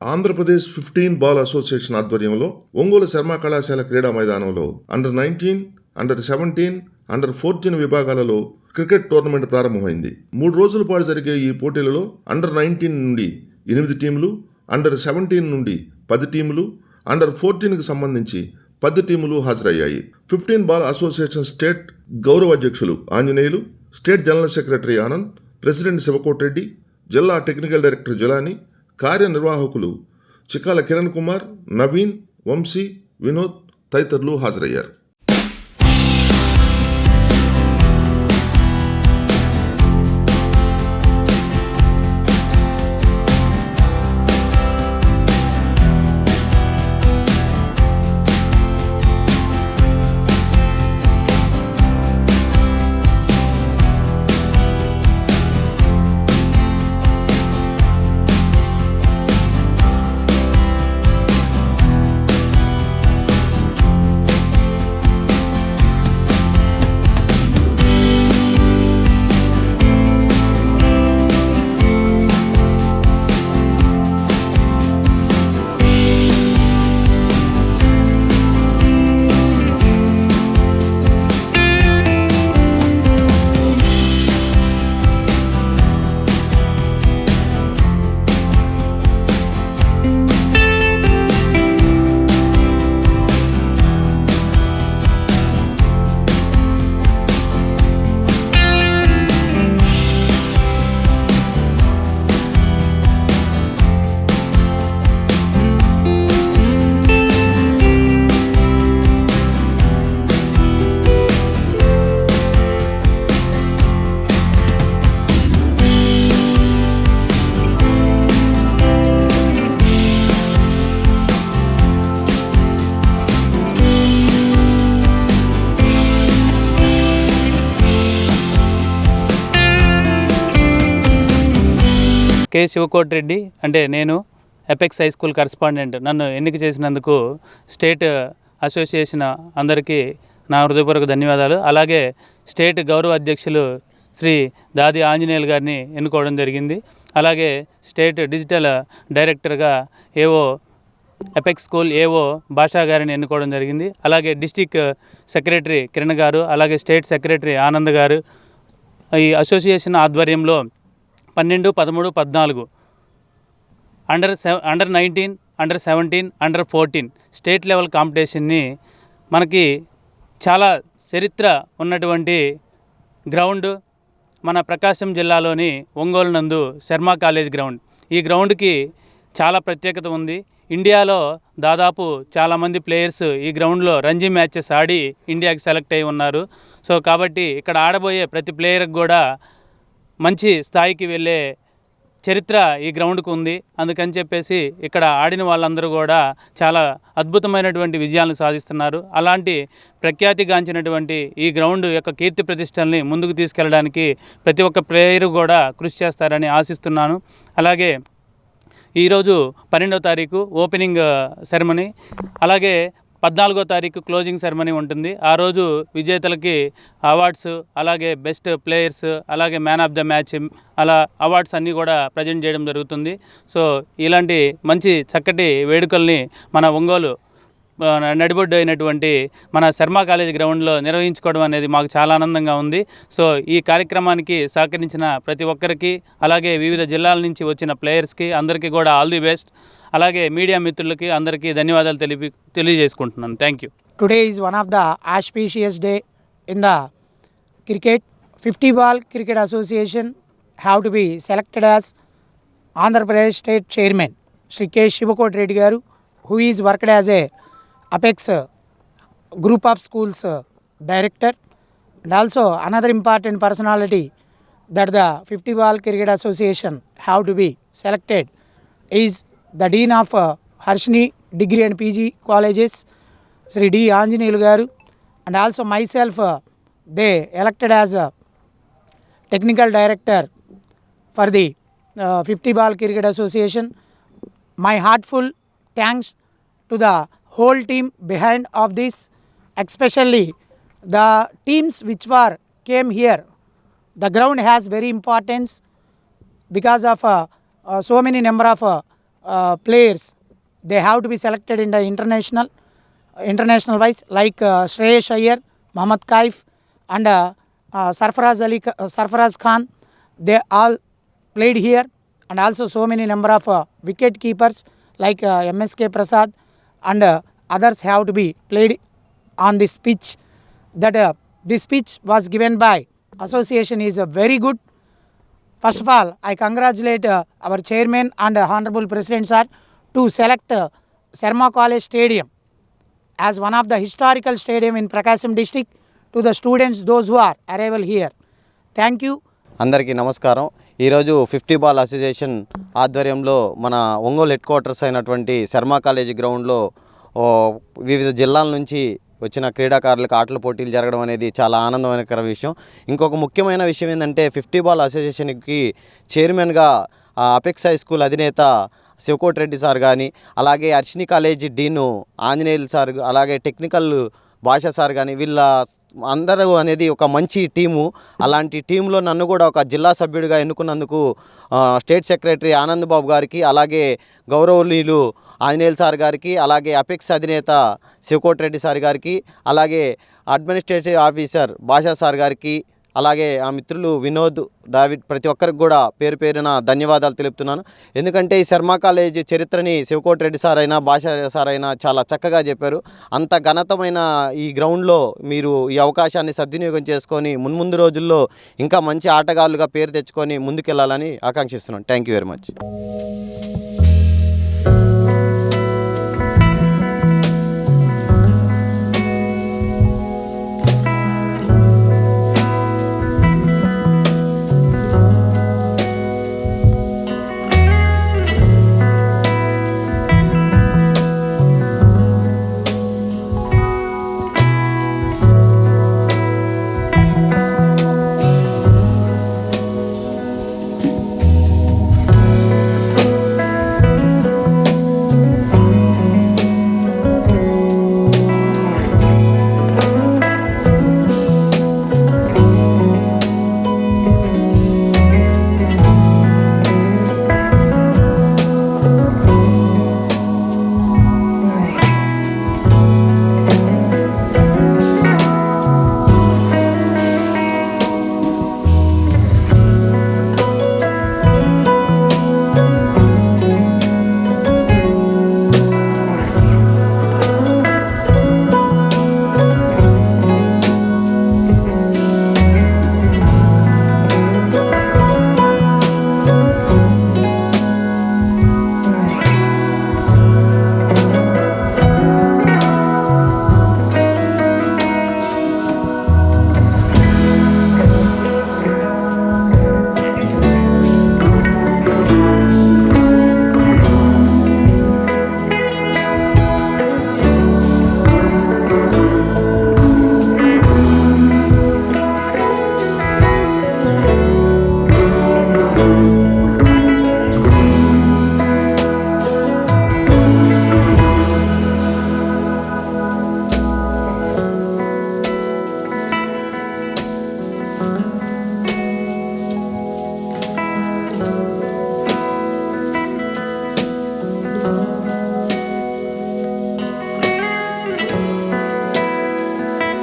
Andhra Pradesh 15 ball association ఆధ్వర్యంలో ఒంగోలు శర్మ కళాశాల క్రీడా మైదానంలో అండర్-19, అండర్-17, అండర్-14 విభాగాలలో క్రికెట్ టోర్నమెంట్ ప్రారంభమైంది. 3 రోజుల పాటు జరిగే ఈ పోటీలలో అండర్-19 నుండి 8 టీములు, అండర్-17 నుండి 10 టీములు, అండర్-14కి సంబంధించి 10 టీములు హాజరయ్యాయి. 15 బాల్ అసోసియేషన్ స్టేట్ గౌరవ అధ్యక్షులు Anjaneyulu, state general secretary Anand, president Sivakotireddy, జిల్లా టెక్నికల్ డైరెక్టర్ జులాని, కార్యనిర్వాహకులు చికాల కిరణ్ కుమార్, నవీన్, వంశీ, వినోద్ తదితరులు హాజరయ్యారు. కె శివకోటిరెడ్డి అంటే నేను ఎపెక్స్ హై స్కూల్ కరస్పాండెంట్. నన్ను ఎన్నిక చేసినందుకు స్టేట్ అసోసియేషన్ అందరికీ నా హృదయపూర్వక ధన్యవాదాలు. అలాగే స్టేట్ గౌరవ అధ్యక్షులు శ్రీ దాది ఆంజనేయులు గారిని ఎన్నుకోవడం జరిగింది. అలాగే స్టేట్ డిజిటల్ డైరెక్టర్గా ఏవో ఎపెక్స్ స్కూల్ ఏవో భాషా గారిని ఎన్నుకోవడం జరిగింది. అలాగే డిస్టిక్ సెక్రటరీ కిరణ్ గారు, అలాగే స్టేట్ సెక్రటరీ ఆనంద్ గారు ఈ అసోసియేషన్ ఆధ్వర్యంలో 12, 13, 14 అండర్-19, అండర్-17, అండర్-14 స్టేట్ లెవెల్ కాంపిటీషన్ని మనకి చాలా చరిత్ర ఉన్నటువంటి గ్రౌండ్ మన ప్రకాశం జిల్లాలోని ఒంగోలు నందు శర్మ కాలేజ్ గ్రౌండ్. ఈ గ్రౌండ్కి చాలా ప్రత్యేకత ఉంది. ఇండియాలో దాదాపు చాలామంది ప్లేయర్స్ ఈ గ్రౌండ్లో రంజీ మ్యాచెస్ ఆడి ఇండియాకి సెలెక్ట్ అయి ఉన్నారు. సో కాబట్టి ఇక్కడ ఆడబోయే ప్రతి ప్లేయర్కి కూడా మంచి స్థాయికి వెళ్ళే చరిత్ర ఈ గ్రౌండ్కు ఉంది. అందుకని చెప్పేసి ఇక్కడ ఆడిన వాళ్ళందరూ కూడా చాలా అద్భుతమైనటువంటి విజయాలను సాధిస్తున్నారు. అలాంటి ప్రఖ్యాతిగాంచినటువంటి ఈ గ్రౌండ్ యొక్క కీర్తి ప్రతిష్టల్ని ముందుకు తీసుకెళ్ళడానికి ప్రతి ఒక్క ప్లేయర్ కూడా కృషి చేస్తారని ఆశిస్తున్నాను. అలాగే ఈరోజు 12వ తారీఖు ఓపెనింగ్ సెరమనీ, అలాగే 14వ తారీఖు క్లోజింగ్ సెరమనీ ఉంటుంది. ఆ రోజు విజేతలకి అవార్డ్స్, అలాగే బెస్ట్ ప్లేయర్స్, అలాగే మ్యాన్ ఆఫ్ ద మ్యాచ్ అలా అవార్డ్స్ అన్నీ కూడా ప్రజెంట్ చేయడం జరుగుతుంది. సో ఇలాంటి మంచి చక్కటి వేడుకల్ని మన ఒంగోలు నడిబొడ్డు అయినటువంటి మన శర్మ కాలేజ్ గ్రౌండ్లో నిర్వహించుకోవడం అనేది మాకు చాలా ఆనందంగా ఉంది. సో ఈ కార్యక్రమానికి సహకరించిన ప్రతి ఒక్కరికి, అలాగే వివిధ జిల్లాల నుంచి వచ్చిన ప్లేయర్స్కి అందరికీ కూడా ఆల్ ది బెస్ట్. అలాగే మీడియా మిత్రులకి అందరికీ ధన్యవాదాలు తెలియజేసుకుంటున్నాను. Thank you. Today is one of the auspicious day in the cricket. 50 ball cricket association have to be selected as Andhra Pradesh state chairman Shri K. Shivakotireddy garu, who is worked as a Apex group of schools director, and also another important personality that the 50 ball cricket association have to be selected is the dean of Harshini degree and PG colleges Sri D. Anjaneyulu garu, and also myself they elected as a technical director for the 50 ball cricket association. My heartful thanks to the whole team behind of this, especially the teams which came here. The ground has very importance because of so many number of players, they have to be selected in the international wise, like Shreyash Iyer, Mohammad Kaif, and Sarfaraz Khan. They all played here, and also so many number of wicket keepers like MSK Prasad and others have to be played on this pitch. That this pitch was given by association is very good. First of all, I congratulate our chairman and honorable president sir to select Sharma College Stadium as one of the historical stadium in Prakasam district to the students, those who are arrival here. Thank you. అందరికీ నమస్కారం. ఈరోజు 50 ball association ఆధ్వర్యంలో మన Ongole head quarters అయినటువంటి Sharma college గ్రౌండ్లో వివిధ జిల్లాల నుంచి వచ్చిన క్రీడాకారులకు ఆటల పోటీలు జరగడం అనేది చాలా ఆనందకర విషయం. ఇంకొక ముఖ్యమైన విషయం ఏంటంటే 50 బాల్ అసోసియేషన్కి చైర్మన్గా అపెక్స్ హై స్కూల్ అధినేత శివకోటి రెడ్డి సార్ కానీ, అలాగే అర్షిని కాలేజీ డీను ఆంజనేయులు సార్, అలాగే టెక్నికల్ భాష సార్ కానీ, వీళ్ళ అందరూ అనేది ఒక మంచి టీము. అలాంటి టీంలో నన్ను కూడా ఒక జిల్లా సభ్యుడిగా ఎన్నుకున్నందుకు స్టేట్ సెక్రటరీ ఆనంద్ బాబు గారికి, అలాగే గౌరవనీయులు ఆంజనేయులు సార్ గారికి, అలాగే అపెక్స్ అధినేత శివకోటి రెడ్డి సార్ గారికి, అలాగే అడ్మినిస్ట్రేటివ్ ఆఫీసర్ భాషా సార్ గారికి, అలాగే ఆ మిత్రులు వినోద్, డావిడ్, ప్రతి ఒక్కరికి కూడా పేరు పేరున ధన్యవాదాలు తెలుపుతున్నాను. ఎందుకంటే ఈ శర్మా కాలేజీ చరిత్రని శివకోటి రెడ్డి సార్ అయినా భాషా సార్ అయినా చాలా చక్కగా చెప్పారు. అంత ఘనతమైన ఈ గ్రౌండ్లో మీరు ఈ అవకాశాన్ని సద్వినియోగం చేసుకొని మున్ముందు రోజుల్లో ఇంకా మంచి ఆటగాళ్ళుగా పేరు తెచ్చుకొని ముందుకెళ్లాలని ఆకాంక్షిస్తున్నాను. Thank you very much.